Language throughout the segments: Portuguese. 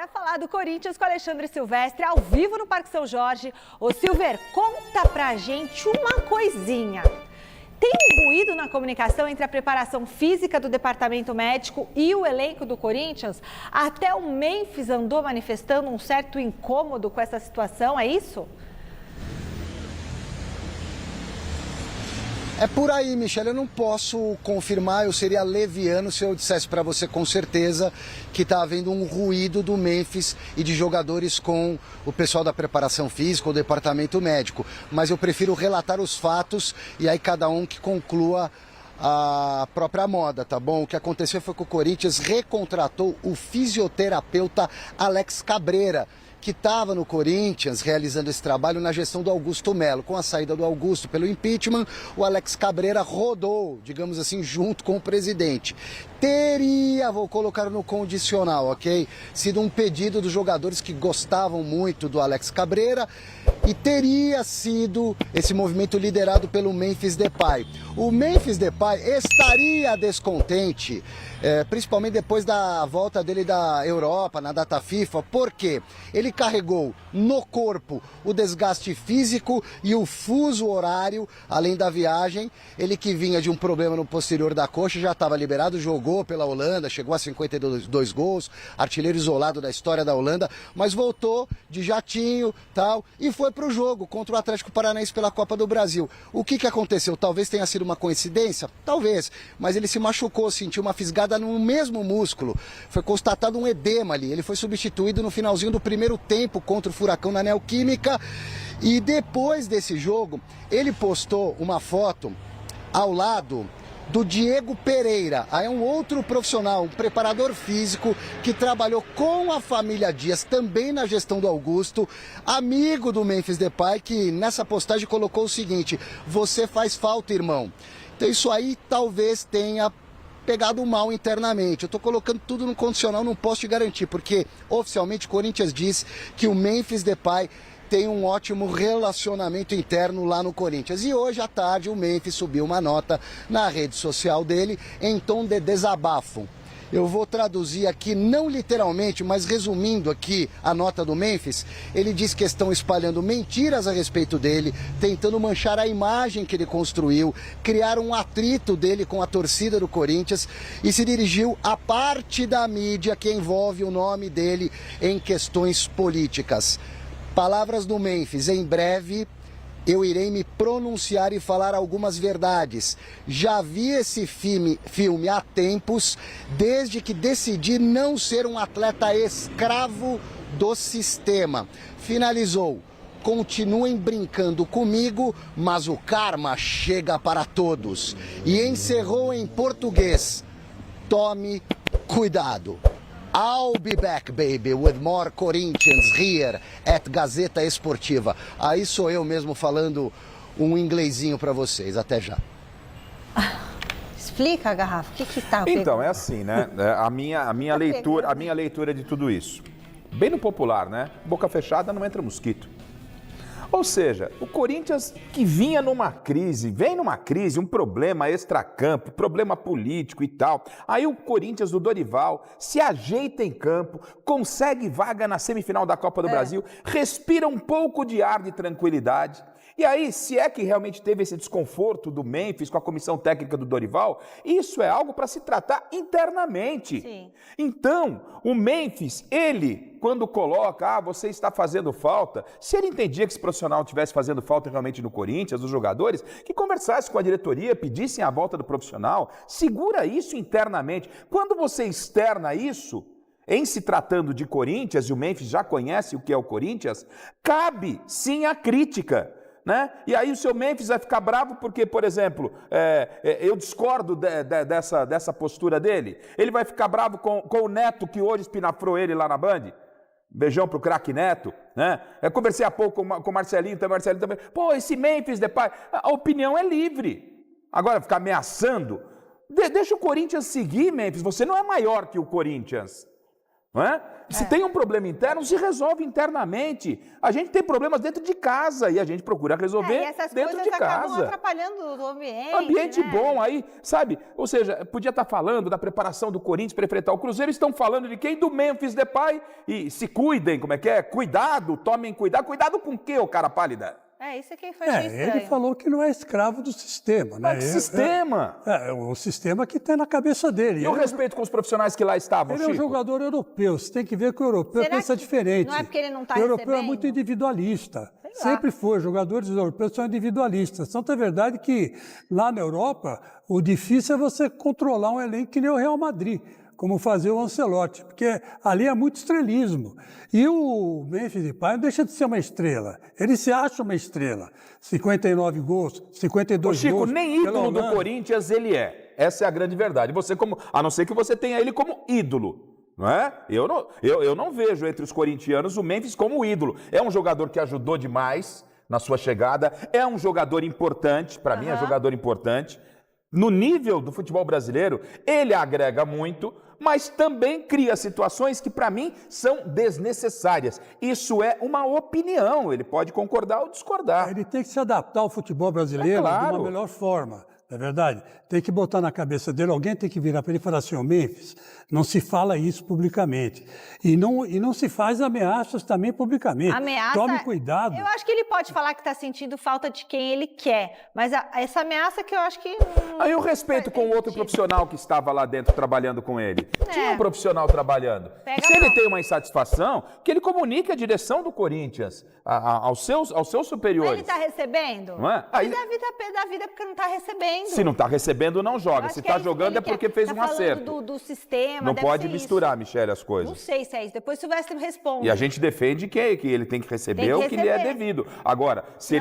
Bora falar do Corinthians com Alexandre Silvestre, ao vivo no Parque São Jorge. Ô Silver, conta pra gente uma coisinha. Tem um ruído na comunicação entre a preparação física do departamento médico e o elenco do Corinthians? Até o Memphis andou manifestando um certo incômodo com essa situação, é isso? É por aí, Michele, eu não posso confirmar, eu seria leviano se eu dissesse para você com certeza que está havendo um ruído do Memphis e de jogadores com o pessoal da preparação física, o departamento médico. Mas eu prefiro relatar os fatos e aí cada um que conclua a própria moda, tá bom? O que aconteceu foi que o Corinthians recontratou o fisioterapeuta Alex Cabreira, que estava no Corinthians realizando esse trabalho na gestão do Augusto Melo. Com a saída do Augusto pelo impeachment, o Alex Cabreira rodou, digamos assim, junto com o presidente. Teria, vou colocar no condicional, ok? Sido um pedido dos jogadores que gostavam muito do Alex Cabreira e teria sido esse movimento liderado pelo Memphis Depay. O Memphis Depay estaria descontente, principalmente depois da volta dele da Europa, na data FIFA, porque ele carregou no corpo o desgaste físico e o fuso horário, além da viagem. Ele que vinha de um problema no posterior da coxa, já estava liberado, jogou pela Holanda, chegou a 52 gols, artilheiro isolado da história da Holanda, mas voltou de jatinho, tal, e foi para o jogo contra o Atlético Paranaense pela Copa do Brasil. O que aconteceu? Talvez tenha sido uma coincidência? Talvez, mas ele se machucou, sentiu uma fisgada no mesmo músculo. Foi constatado um edema ali, ele foi substituído no finalzinho do primeiro tempo contra o Furacão na Neoquímica, e depois desse jogo, ele postou uma foto ao lado do Diego Pereira, aí é um outro profissional, um preparador físico que trabalhou com a família Dias, também na gestão do Augusto, amigo do Memphis Depay, que nessa postagem colocou o seguinte: você faz falta, irmão. Então isso aí talvez tenha pegado mal internamente. Eu estou colocando tudo no condicional, não posso te garantir, porque oficialmente o Corinthians diz que o Memphis Depay tem um ótimo relacionamento interno lá no Corinthians. E hoje à tarde o Memphis subiu uma nota na rede social dele em tom de desabafo. Eu vou traduzir aqui, não literalmente, mas resumindo aqui a nota do Memphis. Ele diz que estão espalhando mentiras a respeito dele, tentando manchar a imagem que ele construiu, criar um atrito dele com a torcida do Corinthians e se dirigiu à parte da mídia que envolve o nome dele em questões políticas. Palavras do Memphis: em breve eu irei me pronunciar e falar algumas verdades. Já vi esse filme há tempos, desde que decidi não ser um atleta escravo do sistema. Finalizou: continuem brincando comigo, mas o karma chega para todos. E encerrou em português: tome cuidado. I'll be back, baby, with more Corinthians here at Gazeta Esportiva. Aí sou eu mesmo falando um inglesinho para vocês. Até já. Explica, Garrafa, o que tá pegando? Então, é assim, né? A minha leitura de tudo isso. Bem no popular, né? Boca fechada não entra mosquito. Ou seja, o Corinthians que vinha numa crise, vem numa crise, um problema extracampo, problema político e tal. Aí o Corinthians do Dorival se ajeita em campo, consegue vaga na semifinal da Copa do Brasil, respira um pouco de ar de tranquilidade. E aí, se é que realmente teve esse desconforto do Memphis com a comissão técnica do Dorival, isso é algo para se tratar internamente. Sim. Então, o Memphis, ele, quando coloca, você está fazendo falta, se ele entendia que esse profissional estivesse fazendo falta realmente no Corinthians, os jogadores, que conversasse com a diretoria, pedissem a volta do profissional, segura isso internamente. Quando você externa isso, em se tratando de Corinthians, e o Memphis já conhece o que é o Corinthians, cabe sim a crítica. Né? E aí o seu Memphis vai ficar bravo porque, por exemplo, eu discordo dessa postura dele. Ele vai ficar bravo com o Neto, que hoje espinafrou ele lá na Band. Beijão pro craque Neto. Né? Eu conversei há pouco com o Marcelinho também. Pô, esse Memphis Depay, a opinião é livre. Agora, ficar ameaçando, deixa o Corinthians seguir, Memphis. Você não é maior que o Corinthians. Não é? Se tem um problema interno, se resolve internamente. A gente tem problemas dentro de casa e a gente procura resolver e essas dentro coisas de acabam casa. atrapalhando o ambiente. Ambiente né? bom aí, sabe? Ou seja, podia estar falando da preparação do Corinthians para enfrentar o Cruzeiro, estão falando de quem? Do Memphis Depay. E se cuidem, como é que é? Cuidado, tomem cuidado. Cuidado com o quê, ô cara pálida? Isso aqui foi estranho. Ele falou que não é escravo do sistema, né? Que sistema? É o sistema que tem na cabeça dele. E o respeito com os profissionais que lá estavam, Ele é um Chico? jogador europeu, você tem que ver que o europeu Será pensa que diferente. não é porque ele não tá O europeu é recebendo? muito individualista. Sei lá. Sempre foi, os jogadores europeus são individualistas. Tanto é verdade que lá na Europa, o difícil é você controlar um elenco que nem o Real Madrid, como fazer o Ancelotti, porque ali é muito estrelismo. E o Memphis Depay não deixa de ser uma estrela. Ele se acha uma estrela. 59 gols, 52 Ô, Chico, gols. nem pela ídolo do Holanda. Corinthians ele é. Essa é a grande verdade. Você a não ser que você tenha ele como ídolo. Não é? Eu não vejo entre os corintianos o Memphis como ídolo. É um jogador que ajudou demais na sua chegada, é um jogador importante, para mim é jogador importante. No nível do futebol brasileiro, ele agrega muito, mas também cria situações que, para mim, são desnecessárias. Isso é uma opinião, ele pode concordar ou discordar. Ele tem que se adaptar ao futebol brasileiro de claro. uma melhor forma, não é verdade? Tem que botar na cabeça dele, alguém tem que virar para ele e falar assim, ô Memphis, não se fala isso publicamente. E não se faz ameaças também publicamente. Ameaça, Tome cuidado. Eu acho que ele pode falar que está sentindo falta de quem ele quer, mas essa ameaça que eu acho que... Aí o respeito com o outro profissional que estava lá dentro trabalhando com ele. Tinha um profissional trabalhando. Pega Se a ele mão. tem uma insatisfação, que ele comunique a direção do Corinthians aos seus Mas superiores. ele está recebendo? Não é? Aí- Mas deve estar pé da vida porque não está recebendo. Se não está recebendo, não Eu joga. acho Se que é está isso que jogando ele é porque quer. fez Tá um falando acerto. do sistema, Não deve pode ser misturar, isso. Michele, as coisas. Não sei se é isso. Depois o Silvestre me responde. E a gente defende que ele tem que receber Tem que o que lhe é receber. devido. Agora, se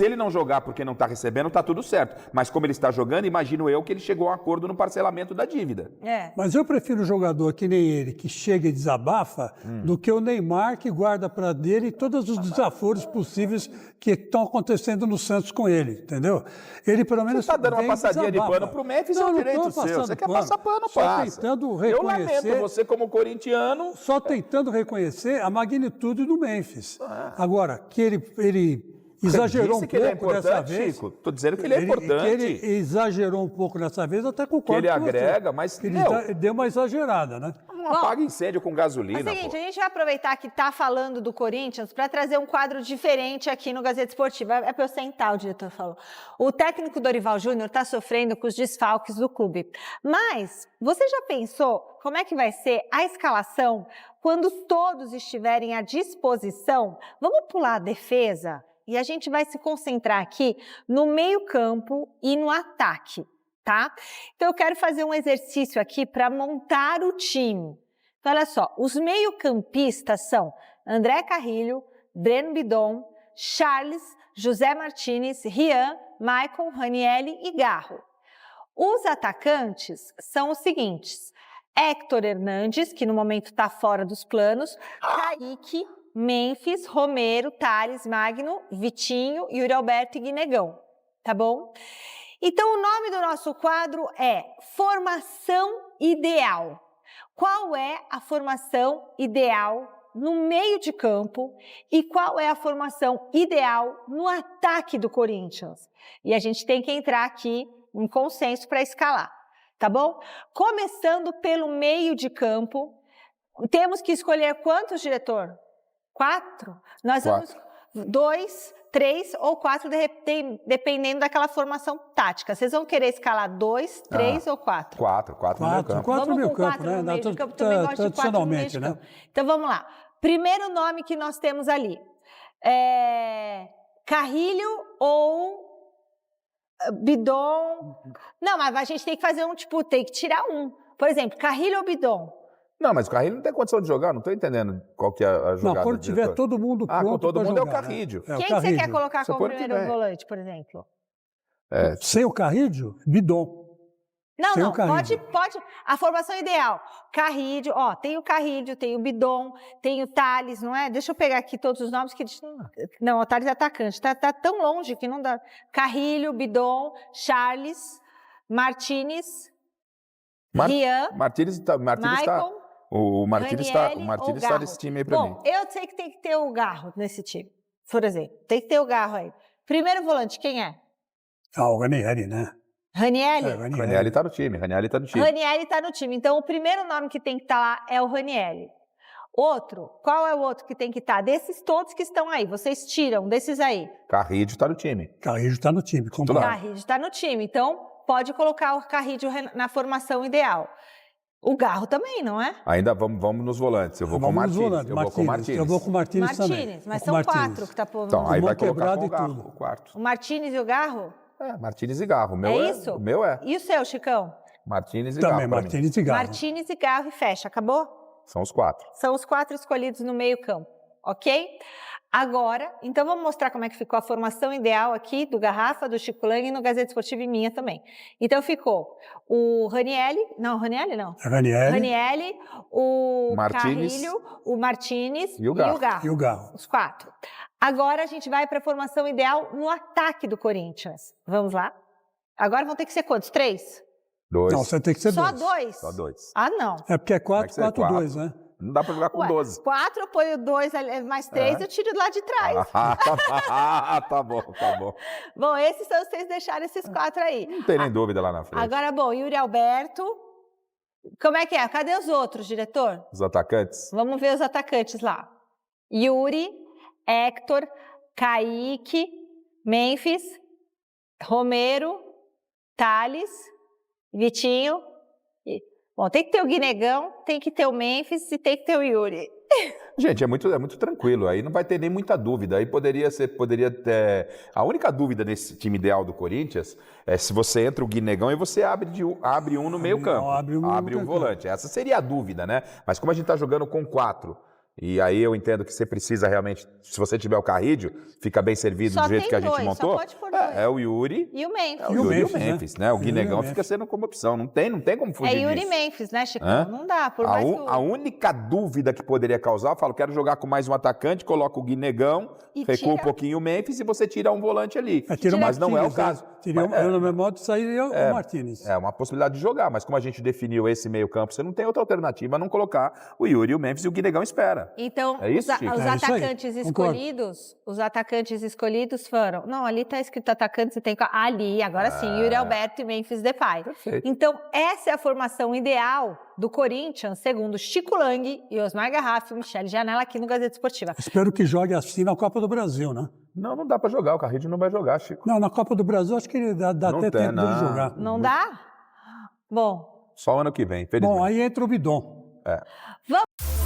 ele não jogar porque não está recebendo, está tudo certo. Mas como ele está jogando, imagino eu que ele chegou a um acordo no parcelamento da dívida. Mas eu prefiro um jogador que nem ele, que chega e desabafa, do que o Neymar, que guarda para dele todos os desaforos possíveis que estão acontecendo no Santos com ele, entendeu? Ele, pelo menos, Você está dando uma vem e passadinha de desabafa. pano pro Memphis, é Não, um não direito tô seu. passando Você quer pano. passar pano, Só passa. tentando Eu lamento, reconhecer... você como corintiano... Só tentando reconhecer a magnitude do Memphis. Agora, que ele exagerou Disse um que ele é pouco dessa importante, vez. Chico. Tô dizendo que ele é importante. Que ele exagerou um pouco dessa vez, eu até Que concordo ele com você. agrega, mas, Ele meu, deu uma exagerada, né? não apaga incêndio com gasolina, É o seguinte, pô. a gente vai aproveitar que está falando do Corinthians para trazer um quadro diferente aqui no Gazeta Esportiva. É para eu sentar, o diretor falou. O técnico Dorival Júnior está sofrendo com os desfalques do clube. Mas você já pensou como é que vai ser a escalação quando todos estiverem à disposição? Vamos pular a defesa e a gente vai se concentrar aqui no meio-campo e no ataque. Tá? Então eu quero fazer um exercício aqui para montar o time. Então olha só, os meio-campistas são André Carrilho, Breno Bidon, Charles, José Martinez, Rian, Maicon, Ranielli e Garro. Os atacantes são os seguintes: Héctor Hernandes, que no momento está fora dos planos, Kaique, Memphis, Romero, Thales, Magno, Vitinho, Yuri Alberto e Guinegão. Tá bom? Então, o nome do nosso quadro é Formação Ideal. Qual é a formação ideal no meio de campo e qual é a formação ideal no ataque do Corinthians? E a gente tem que entrar aqui em consenso para escalar, tá bom? Começando pelo meio de campo, temos que escolher quantos, diretor? 4? Nós vamos 2, 3 ou 4, dependendo daquela formação tática. Vocês vão querer escalar 2, 3 ou 4? 4 no meio campo. Quatro no Vamos meio com campo, 4 né? no meio de campo. Também gosto de 4 no meio de campo. Então vamos lá. Primeiro nome que nós temos ali. Carrilho ou Bidon? Não, mas a gente tem que fazer tem que tirar um. Por exemplo, Carrilho ou Bidon? Não, mas o Carrilho não tem condição de jogar, não estou entendendo qual que é a jogada. Não, quando do tiver diretor. todo mundo pronto com todo pra mundo jogar, é o Carrilho. né? É o Quem você quer Carrilho. colocar Você como pode primeiro tiver. volante, por exemplo? Sem o Carrilho, Bidon. Não, Sem o não, Carrilho. pode. A formação ideal. Carrilho, ó, tem o Carrilho, tem o Bidon, tem o Thales, não é? Deixa eu pegar aqui todos os nomes que... Não, o Thales é atacante, tá tão longe que não dá. Carrilho, Bidon, Charles, Martinez, Rian, Martínez está... Maicon, O Martínez Ranieri ou está Garro? nesse time aí pra mim. Bom, eu sei que tem que ter o Garro nesse time, por exemplo. Tem que ter o Garro aí. Primeiro volante, quem é? Ah, o Ranieri, né? Ranieri? Ranieri tá no time, Ranieri tá no time. Ranieri tá no time. Então, o primeiro nome que tem que estar lá é o Ranieri. Outro, qual é o outro que tem que estar? Desses todos que estão aí, vocês tiram desses aí. Carrillo tá no time. Carrillo está no time, comprado. Carrillo está no time, então pode colocar o Carrillo na formação ideal. O Garro também, não é? Ainda vamos nos volantes. Eu vou com o Vamos nos Martínez. volantes, Eu vou com o Martínez. Eu vou com o Martínez também. Martínez, mas Vou são com o Martínez. 4 que tá pondo. Então, aí Mão vai colocar quebrada com o e Garro, tudo. o quarto. O Martínez e o Garro? Martínez e Garro. O meu É isso? O meu é. E o seu, Chicão? Martínez e Garro. Também, pra mim. Martínez e Garro. Martínez e Garro e fecha, acabou? São os 4. São os 4 escolhidos no meio-campo, ok? Agora, então vamos mostrar como é que ficou a formação ideal aqui do Garrafa, do Chico Lang e no Gazeta Esportiva e minha também. Então ficou o Ranieri, Ranieri, o Martínez. Carrillo, o Martínez E o Garro. E o Garro. Os 4. Agora a gente vai para a formação ideal no ataque do Corinthians. Vamos lá? Agora vão ter que ser quantos? 3? 2. Não, você tem que ser Só 2. 2? Só 2. Ah, não. É porque é Como é 4, que você é 4, 2, né? Não dá pra jogar com 12. 4 eu ponho 2 mais 3, eu tiro lá de trás. Tá bom. Bom, esses são vocês deixaram esses 4 aí. Não tem nem dúvida lá na frente. Agora, bom, Yuri Alberto. Como é que é? Cadê os outros, diretor? Os atacantes? Vamos ver os atacantes lá. Yuri, Héctor, Kaique, Memphis, Romero, Thales, Vitinho. Bom, tem que ter o Guinegão, tem que ter o Memphis e tem que ter o Yuri. Gente, é muito tranquilo. Aí não vai ter nem muita dúvida. Aí poderia ter... A única dúvida nesse time ideal do Corinthians é se você entra o Guinegão e você abre um no meio campo. Abre um volante. Essa seria a dúvida, né? Mas como a gente tá jogando com 4, e aí eu entendo que você precisa realmente, se você tiver o Carrillo, fica bem servido Só do jeito tem que a gente dois, montou. só pode pôr 2. É o Yuri. E o Memphis. É o Yuri e o Memphis, Memphis, né? O Yuri e Guinegão o fica Memphis. sendo como opção. Não tem como fugir É Yuri disso. e Memphis, né, Chico? Hã? Não dá, por mais que A única dúvida que poderia causar, eu falo, quero jogar com mais um atacante, coloca o Guinegão, E recua tira- um pouquinho o Memphis e você tira um volante ali. Tira o Mas não é o Martínez, né? caso. Teria, Mas, no meu modo, sairia o Martínez. é uma possibilidade de jogar, mas como a gente definiu esse meio campo, você não tem outra alternativa a não colocar o Yuri, o Memphis e o Guinegão espera. Então, É isso, os Chico? os É isso aí, atacantes concordo. escolhidos foram. Não, ali tá escrito atacante, você tem que. Ali, agora sim, Yuri Alberto e Memphis Depay. Perfeito. Então, essa é a formação ideal do Corinthians, segundo Chico Lang e Osmar Garrafa e Michele Janela aqui no Gazeta Esportiva. Espero que jogue assim na Copa do Brasil, né? Não dá pra jogar, o Carrillo não vai jogar, Chico. Não, na Copa do Brasil acho que dá Não até tem, tempo dele não. jogar. Não dá? Bom, Só ano que vem, felizmente. Bom, aí entra o Bidon. vamos.